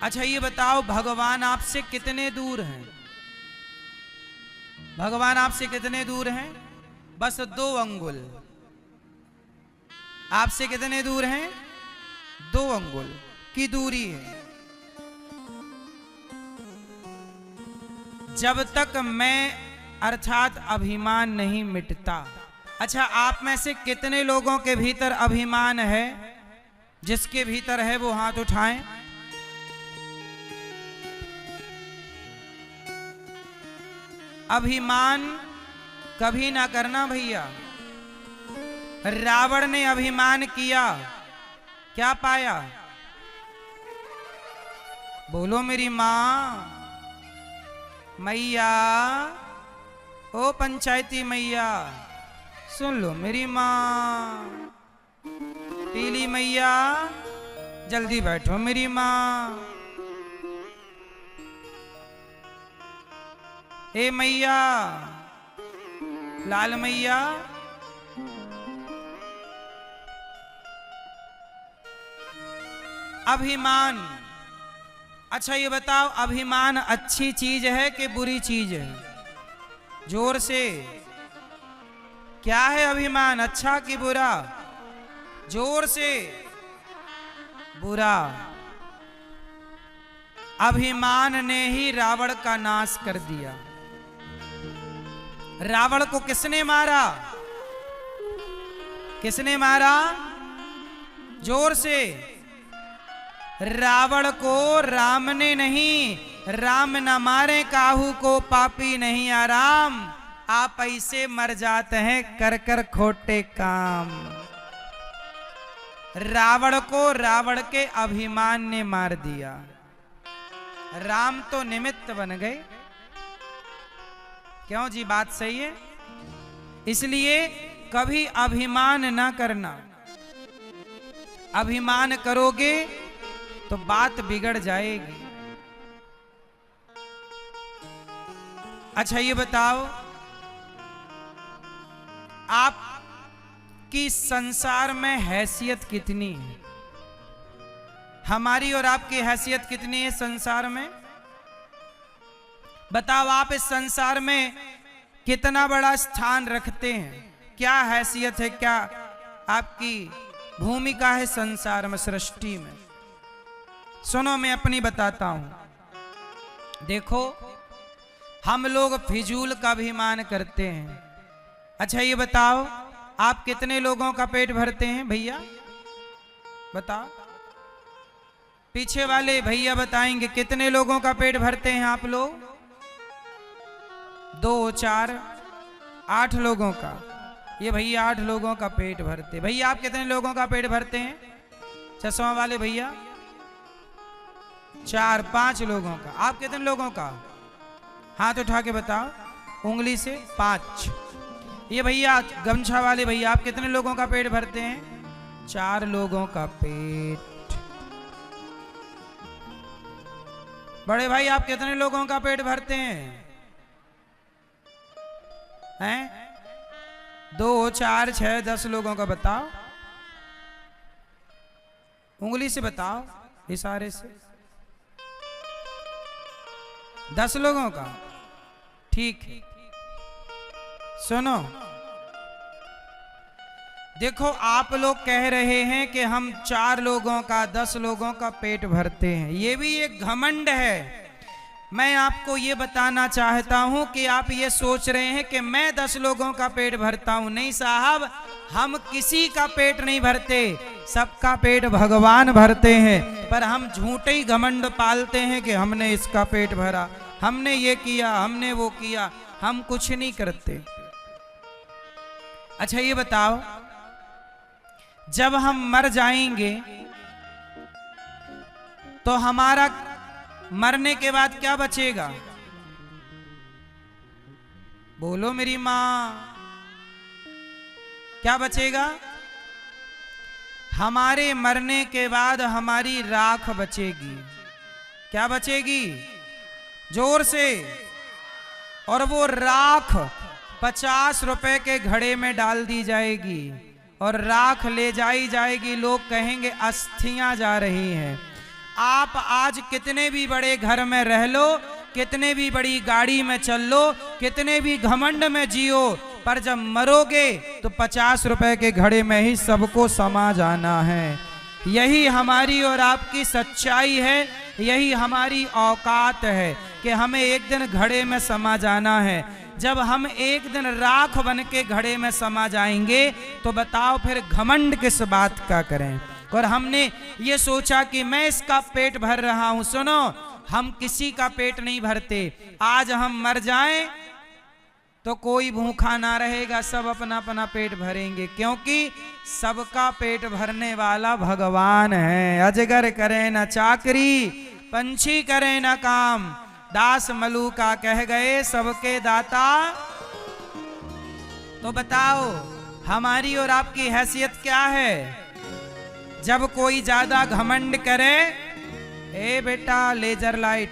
अच्छा ये बताओ, भगवान आपसे कितने दूर हैं? भगवान आपसे कितने दूर हैं? बस 2 अंगुल। आपसे कितने दूर हैं? 2 अंगुल की दूरी है। जब तक मैं अर्थात अभिमान नहीं मिटता। अच्छा, आप में से कितने लोगों के भीतर अभिमान है? जिसके भीतर है वो हाथ उठाएं। अभिमान कभी ना करना भैया। रावण ने अभिमान किया, क्या पाया? बोलो मेरी मां, मैया, ओ पंचायती मैया, सुन लो मेरी मां। टीली मैया, जल्दी बैठो मेरी मां। ए मैया, लाल मैया, अभिमान। अच्छा ये बताओ, अभिमान अच्छी चीज है कि बुरी चीज है? जोर से, क्या है अभिमान, अच्छा कि बुरा? जोर से, बुरा। अभिमान ने ही रावण का नाश कर दिया। रावण को किसने मारा? किसने मारा? जोर से। रावण को राम ने नहीं, राम न मारे काहू को पापी नहीं आराम। आप ऐसे मर जाते हैं कर कर खोटे काम। रावण को रावण के अभिमान ने मार दिया। राम तो निमित्त बन गए। क्यों जी, बात सही है? इसलिए कभी अभिमान ना करना। अभिमान करोगे तो बात बिगड़ जाएगी। अच्छा ये बताओ, आपकी संसार में हैसियत कितनी है? हमारी और आपकी हैसियत कितनी है संसार में? बताओ, आप इस संसार में कितना बड़ा स्थान रखते हैं? क्या हैसियत है, क्या आपकी भूमिका है संसार में, सृष्टि में? सुनो, मैं अपनी बताता हूं। देखो, हम लोग फिजूल का अभिमान करते हैं। अच्छा ये बताओ, आप कितने लोगों का पेट भरते हैं भैया? बताओ। पीछे वाले भैया बताएंगे, कितने लोगों का पेट भरते हैं आप लोग? 2, 4, 8 लोगों का। ये भैया 8 लोगों का पेट भरते। भैया आप कितने लोगों का पेट भरते हैं? चश्मा वाले भैया 4, 5 लोगों का। आप कितने लोगों का? हाथ उठा के बताओ, उंगली से। 5। ये भैया गमछा वाले भैया, आप कितने लोगों का पेट भरते हैं? 4 लोगों का पेट। बड़े भाई आप कितने लोगों का पेट भरते हैं? 2, 4, 6, 10 लोगों का। बताओ, उंगली से बताओ, इशारे से। 10 लोगों का, ठीक है। सुनो, देखो, आप लोग कह रहे हैं कि हम 4 लोगों का, 10 लोगों का पेट भरते हैं। ये भी एक घमंड है। मैं आपको ये बताना चाहता हूं कि आप ये सोच रहे हैं कि मैं 10 लोगों का पेट भरता हूं। नहीं साहब, हम किसी का पेट नहीं भरते, सबका पेट भगवान भरते हैं। पर हम झूठे ही घमंड पालते हैं कि हमने इसका पेट भरा, हमने ये किया, हमने वो किया। हम कुछ नहीं करते। अच्छा ये बताओ, जब हम मर जाएंगे तो हमारा मरने के बाद क्या बचेगा? बोलो मेरी मां, क्या बचेगा? हमारे मरने के बाद हमारी राख बचेगी। क्या बचेगी? जोर से। और वो राख 50 रुपए के घड़े में डाल दी जाएगी और राख ले जाई जाएगी। लोग कहेंगे अस्थियां जा रही हैं। आप आज कितने भी बड़े घर में रह लो, कितने भी बड़ी गाड़ी में चल लो, कितने भी घमंड में जियो, पर जब मरोगे तो 50 रुपए के घड़े में ही सबको समा जाना है। यही हमारी और आपकी सच्चाई है, यही हमारी औकात है कि हमें एक दिन घड़े में समा जाना है। जब हम एक दिन राख बन के घड़े में समा जाएंगे तो बताओ फिर घमंड किस बात का करें। और हमने ये सोचा कि मैं इसका पेट भर रहा हूं। सुनो, हम किसी का पेट नहीं भरते। आज हम मर जाएं तो कोई भूखा ना रहेगा, सब अपना अपना पेट भरेंगे, क्योंकि सबका पेट भरने वाला भगवान है। अजगर करे न चाकरी, पंछी करे न काम, दास मलूका कह गए सबके दाता। तो बताओ हमारी और आपकी हैसियत क्या है? जब कोई ज्यादा घमंड करे, ए बेटा लेजर लाइट,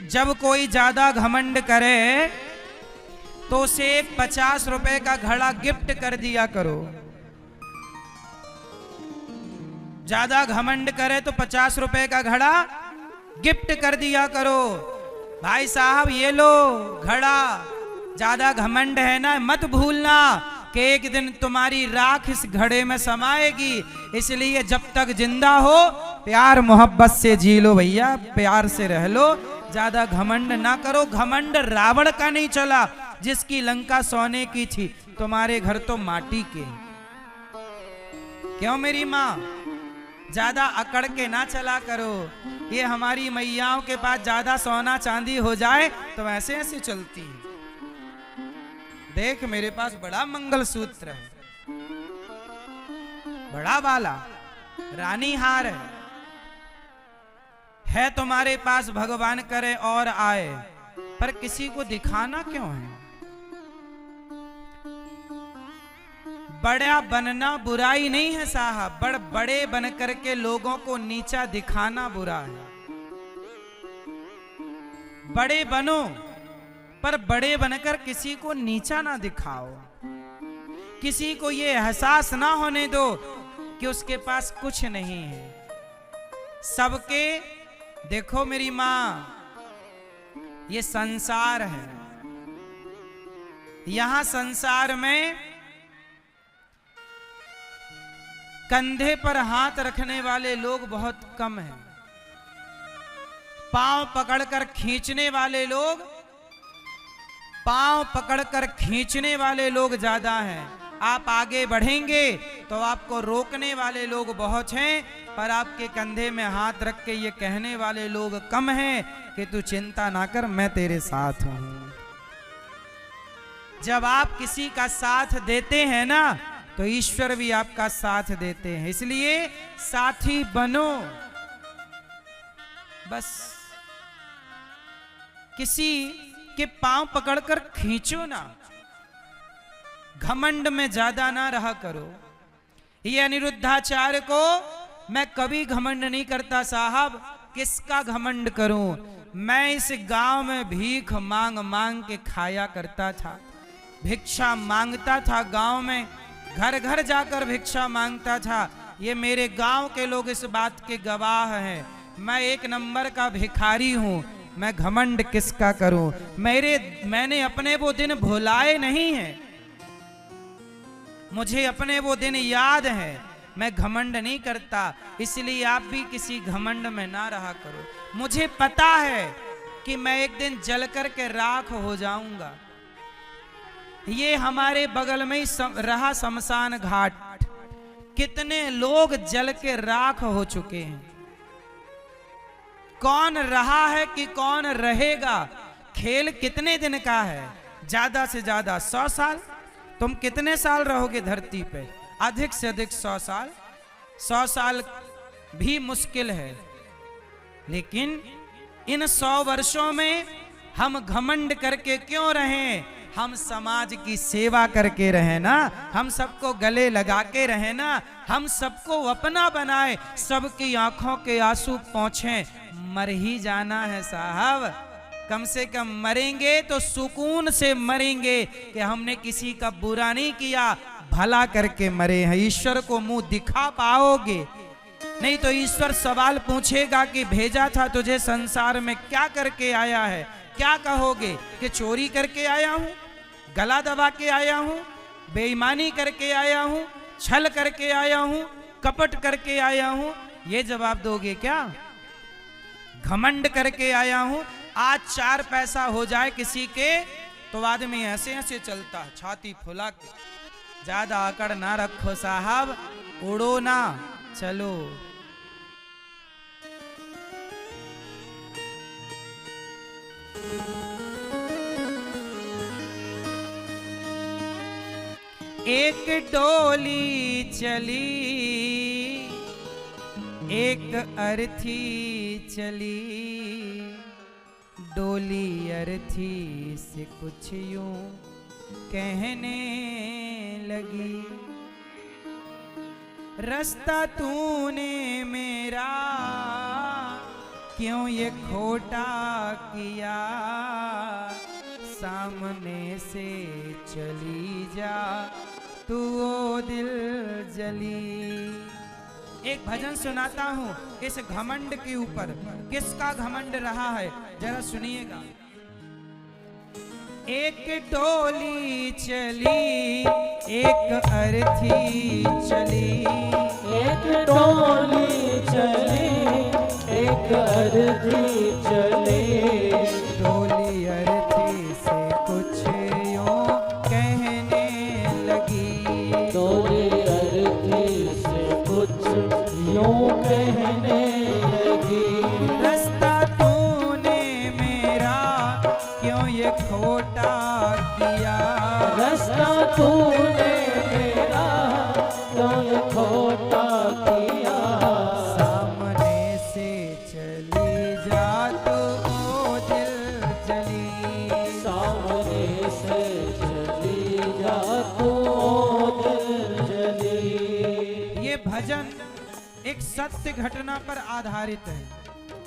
जब कोई ज्यादा घमंड करे तो उसे 50 रुपए का घड़ा गिफ्ट कर दिया करो। ज्यादा घमंड करे तो 50 रुपए का घड़ा गिफ्ट कर दिया करो। भाई साहब ये लो घड़ा, ज्यादा घमंड है ना, मत भूलना कि एक दिन तुम्हारी राख इस घड़े में समाएगी। इसलिए जब तक जिंदा हो प्यार मोहब्बत से जी लो भैया, प्यार से रह लो, ज्यादा घमंड ना करो। घमंड रावण का नहीं चला, जिसकी लंका सोने की थी, तुम्हारे घर तो माटी के। क्यों मेरी माँ? ज्यादा अकड़ के ना चला करो। ये हमारी मैयाओं के पास ज्यादा सोना चांदी हो जाए तो ऐसे ऐसे चलती है। देख मेरे पास बड़ा मंगलसूत्र है, बड़ा वाला रानी हार है तुम्हारे पास, भगवान करे और आए, पर किसी को दिखाना क्यों है? बड़ा बनना बुराई नहीं है साहब, बड़े बन करके लोगों को नीचा दिखाना बुरा है। बड़े बनो, पर बड़े बनकर किसी को नीचा ना दिखाओ। किसी को ये एहसास ना होने दो कि उसके पास कुछ नहीं है। सबके देखो मेरी माँ, ये संसार है, यहां संसार में कंधे पर हाथ रखने वाले लोग बहुत कम हैं। पांव पकड़कर खींचने वाले लोग, पांव पकड़कर खींचने वाले लोग ज्यादा हैं। आप आगे बढ़ेंगे तो आपको रोकने वाले लोग बहुत हैं, पर आपके कंधे में हाथ रख के ये कहने वाले लोग कम हैं कि तू चिंता ना कर, मैं तेरे साथ हूं। जब आप किसी का साथ देते हैं ना तो ईश्वर भी आपका साथ देते हैं। इसलिए साथी बनो, बस किसी के पांव पकड़कर खींचो ना, घमंड में ज्यादा ना रहा करो। ये अनिरुद्धाचार्य को मैं कभी घमंड नहीं करता साहब, किसका घमंड करूं? मैं इस गांव में भीख मांग मांग के खाया करता था, भिक्षा मांगता था गांव में, घर घर जाकर भिक्षा मांगता था। ये मेरे गांव के लोग इस बात के गवाह हैं। मैं एक नंबर का भिखारी हूं, मैं घमंड किसका करूं? मैंने अपने वो दिन भुलाए नहीं हैं, मुझे अपने वो दिन याद है। मैं घमंड नहीं करता, इसलिए आप भी किसी घमंड में ना रहा करो। मुझे पता है कि मैं एक दिन जल कर के राख हो जाऊंगा। ये हमारे बगल में ही रहा शमशान घाट, कितने लोग जल के राख हो चुके हैं। कौन रहा है कि कौन रहेगा? खेल कितने दिन का है? ज्यादा से ज्यादा 100 साल। तुम कितने साल रहोगे धरती पे? अधिक से अधिक 100 साल। 100 साल भी मुश्किल है, लेकिन इन 100 वर्षों में हम घमंड करके क्यों रहें? हम समाज की सेवा करके रहे ना, हम सबको गले लगा के रहे ना, हम सबको अपना बनाए, सबकी आंखों के आंसू पहुंचे। मर ही जाना है साहब, कम से कम मरेंगे तो सुकून से मरेंगे कि हमने किसी का बुरा नहीं किया, भला करके मरे हैं। ईश्वर को मुंह दिखा पाओगे नहीं तो ईश्वर सवाल पूछेगा कि भेजा था तुझे संसार में, क्या करके आया है? क्या कहोगे कि चोरी करके आया हूं, गला दबा के आया हूं, बेईमानी करके आया हूं, छल करके आया हूं, कपट करके आया हूं? ये जवाब दोगे क्या? घमंड करके आया हूं। आज 4 पैसा हो जाए किसी के तो आदमी ऐसे ऐसे चलता है, छाती फुला के। ज्यादा आकड़ ना रखो साहब, उड़ो ना, चलो। एक डोली चली, एक अर्थी चली, डोली अर्थी से कुछ यूं कहने लगी, रास्ता तूने मेरा क्यों ये खोटा किया, सामने से चली जा तू ओ दिल जली। एक भजन सुनाता हूँ इस घमंड के ऊपर, किसका घमंड रहा है जरा सुनिएगा। एक डोली चली, एक अर्थी चली, एक डोली चली, एक अर्थी चली, डोली अर्थी से कुछ यूं कहने लगी, डोली अर्थी से कुछ यूं कहने लगी, रास्ता तूने मेरा क्यों ये खोटा किया, रास्ता तूने मेरा क्यों ये खोटा किया, सामने से चली जा तू ओ दिल जली, सामने से चली जा तू ओ दिल जली। ये भजन एक सत्य घटना पर आधारित है।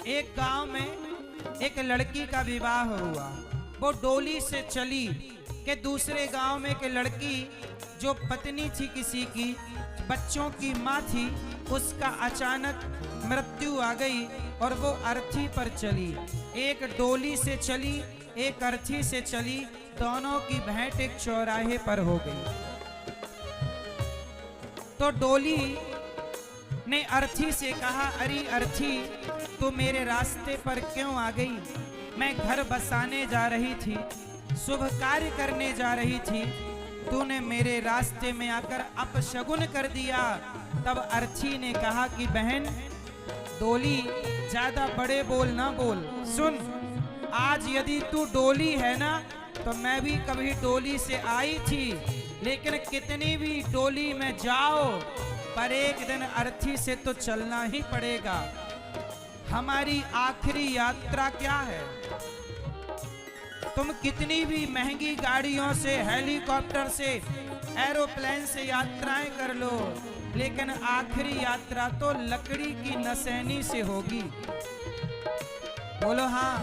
एक गांव में एक लड़की का विवाह हुआ, वो डोली से चली कि दूसरे गांव में एक लड़की जो पत्नी थी किसी की, बच्चों की माँ थी, उसका अचानक मृत्यु आ गई और वो अर्थी पर चली। एक डोली से चली, एक अर्थी से चली, दोनों की भेंट एक चौराहे पर हो गई। तो डोली ने अर्थी से कहा, अरे अर्थी तू मेरे रास्ते पर क्यों आ गई? मैं घर बसाने जा रही थी, शुभ कार्य करने जा रही थी, तूने मेरे रास्ते में आकर अपशगुन कर दिया। तब अर्थी ने कहा कि बहन डोली ज्यादा बड़े बोल ना बोल, सुन आज यदि तू डोली है ना तो मैं भी कभी डोली से आई थी, लेकिन कितनी भी डोली में जाओ पर एक दिन अर्थी से तो चलना ही पड़ेगा। हमारी आखिरी यात्रा क्या है? तुम कितनी भी महंगी गाड़ियों से, हेलीकॉप्टर से, एरोप्लेन से यात्राएं कर लो, लेकिन आखिरी यात्रा तो लकड़ी की नसैनी से होगी। बोलो हाँ।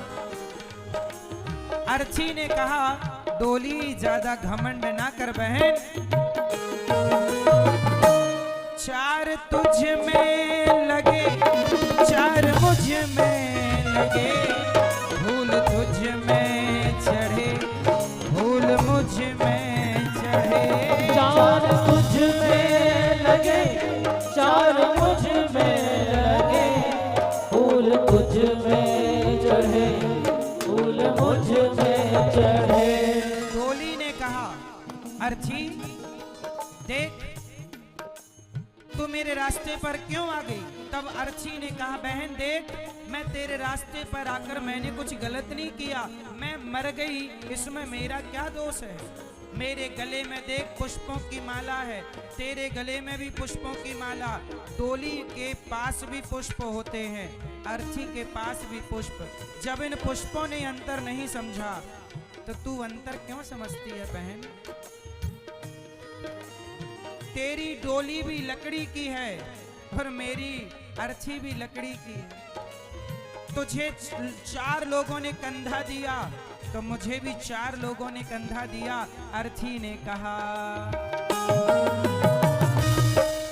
अर्थी ने कहा डोली ज्यादा घमंड ना कर बहन, 4 तुझ में लगे 4 मुझ में लगे, भूल तुझ में चढ़े भूल मुझ में चढ़े, 4 तुझ में लगे 4 मुझ में लगे, फूल तुझ में चढ़े फूल मुझ में चढ़े। डोली ने कहा अर्थी देख तू मेरे रास्ते पर क्यों आ गई? तब अर्थी ने कहा बहन देख मैं तेरे रास्ते पर आकर मैंने कुछ गलत नहीं किया, मैं मर गई, इसमें मेरा क्या दोष है? मेरे गले में देख पुष्पों की माला है, तेरे गले में भी पुष्पों की माला, डोली के पास भी पुष्प होते हैं, अर्थी के पास भी पुष्प। जब इन पुष्पों ने अंतर नहीं समझा तो तू अंतर क्यों समझती है बहन? तेरी डोली भी लकड़ी की है और मेरी अर्थी भी लकड़ी की है। तुझे 4 लोगों ने कंधा दिया तो मुझे भी 4 लोगों ने कंधा दिया। अर्थी ने कहा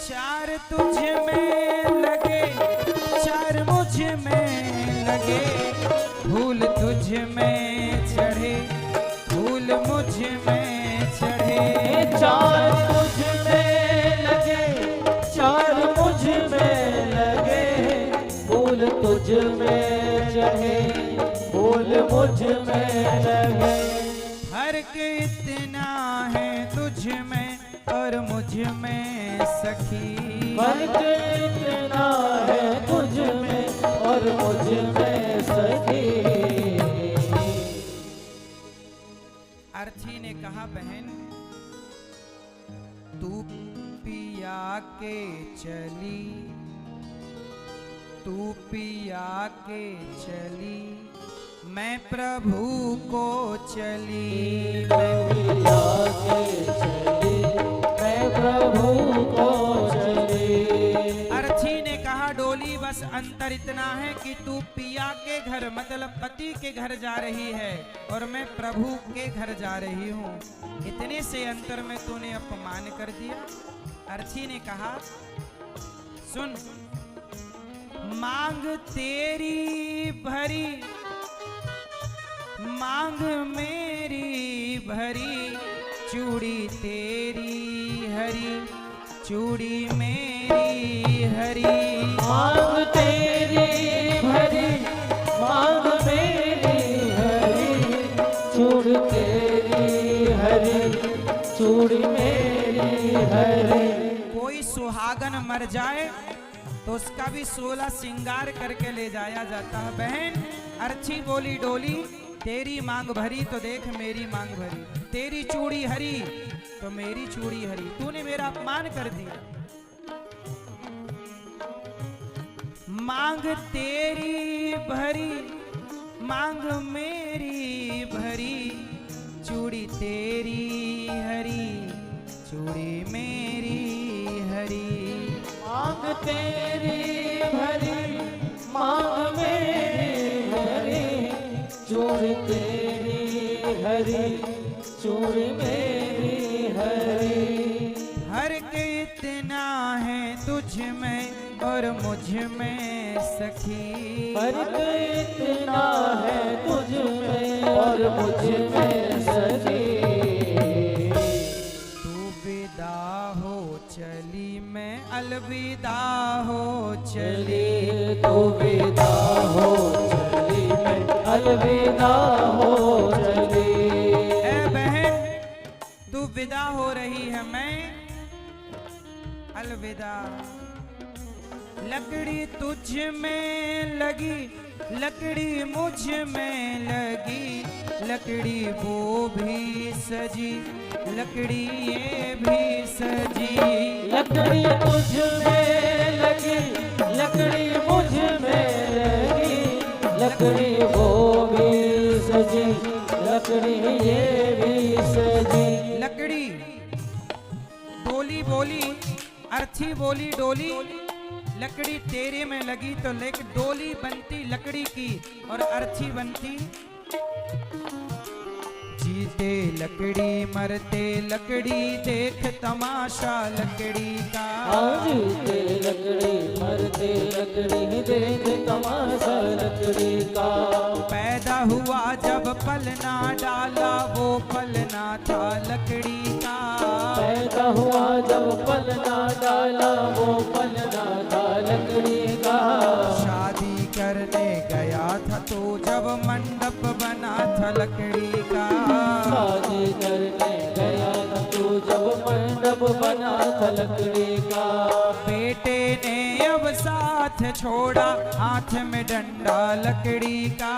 4 तुझ में लगे लगे, फूल तुझ में चढ़े, फूल मुझ में चढ़े। चार मुझ में लगे, चार मुझ में लगे, फूल तुझ में चढ़े, फूल मुझ में लगे। फर्क इतना है तुझ में और मुझ में सखी, फर्क इतना है तुझ में और मुझ में सखी। अर्थी ने कहा बहन तू पिया के चली, तू पिया के चली, मैं प्रभु को चली। मैं पिया के चली, मैं प्रभु को चली। अर्थी ने कहा डोली बस अंतर इतना है कि तू पिया के घर मतलब पति के घर जा रही है और मैं प्रभु के घर जा रही हूँ, इतने से अंतर में तूने अपमान कर दिया। अर्थी ने कहा सुन, मांग तेरी भरी, मांग मेरी भरी, चूड़ी तेरी हरी, चूड़ी मेरी हरी। मांग तेरी भरी, मांग मेरी हरी, चूड़ी तेरी हरी, चूड़ी मेरी हरी। कोई सुहागन मर जाए तो उसका भी 16 श्रृंगार करके ले जाया जाता है। बहन अर्थी बोली डोली तेरी मांग भरी तो देख मेरी मांग भरी, तेरी चूड़ी हरी तो मेरी चूड़ी हरी, तूने मेरा अपमान कर दिया। मांग तेरी भरी, मांग मेरी भरी, चूड़ी तेरी हरी, चूड़ी मेरी हरी। मांग तेरी भरी, मांग मेरी हरी, चूड़ी तेरी हरी, चूड़ी मेरी हरी। फर्क इतना है तुझ में और मुझ में सखी, फर्क इतना है तुझ में और मुझ में सखी। तू विदा हो चली मैं अलविदा हो चली, तू विदा हो चली मैं अलविदा हो चली। ए बहन तू विदा हो रही है मैं अलविदा। लकड़ी तुझ में लगी, लकड़ी मुझ में लगी, लकड़ी वो भी सजी, लकड़ी ये भी सजी। लकड़ी तुझ में लगी, लकड़ी मुझ में लगी, लकड़ी वो भी सजी, लकड़ी ये भी सजी। लकड़ी डोली बोली, अर्थी बोली डोली, लकड़ी तेरे में लगी तो लेकिन डोली बनती लकड़ी की और अर्थी बनती जीते लकड़ी मरते लकड़ी, देख तमाशा लकड़ी का। जीते लकड़ी मरते लकड़ी, देख तमाशा लकड़ी का। पैदा हुआ जब पलना डाला वो पलना था लकड़ी का। पैदा हुआ जब पलना डाला वो पलना था लकड़ी का। शादी करने गया था तो जब मंडप बना था लकड़ी का। शादी करने गया था तो जब मंडप बना था लकड़ी का। बेटे ने अब साथ छोड़ा हाथ में डंडा लकड़ी का।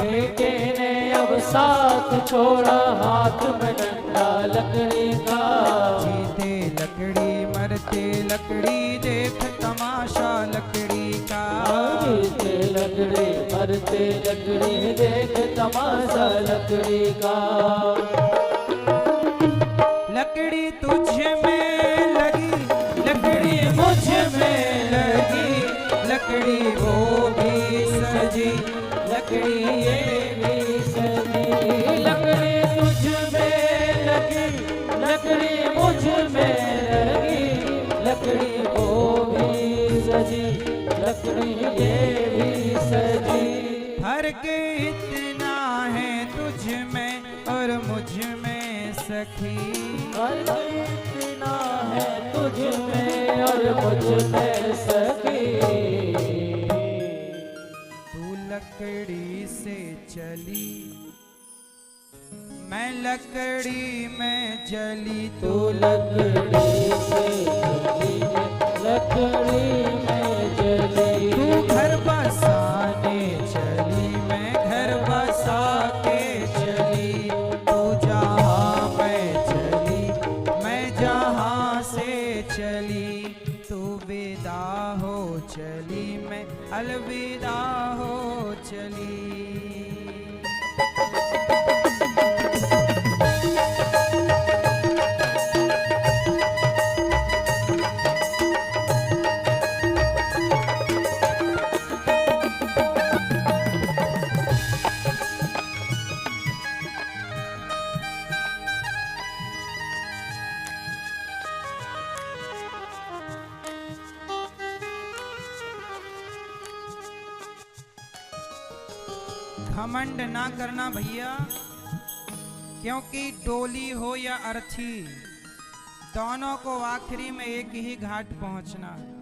बेटे ने अब साथ छोड़ा हाथ में डंडा लकड़ी का। जीते लकड़ी मरते लकड़ी, देख तमाशा लकड़ी का। जीते लकड़ी मरते लकड़ी, देख तमाशा लकड़ी का। लकड़ी तुझ में लगी, लकड़ी मुझ में लगी, लकड़ी वो भी सजी, लकड़ी ये भी सजी। लकड़ी तुझ में लगी, लकड़ी मुझ में लगी, लकड़ी वो भी सजी, लकड़ी ये भी सजी। फर्क इतना है तुझ में और मुझ में सखी, फर्क इतना है तुझ में और मुझ में सखी। तू लकड़ी से चली मैं लकड़ी में जली, तू लकड़ी से जली लकड़ी में जली। तू घर बसाने चली मैं घर बसा के चली, तू जहाँ मैं चली मैं जहाँ से चली, तू विदा हो चली मैं अलविदा हो चली। घमंड ना करना भैया, क्योंकि डोली हो या अर्थी दोनों को आखिरी में एक ही घाट पहुंचना है।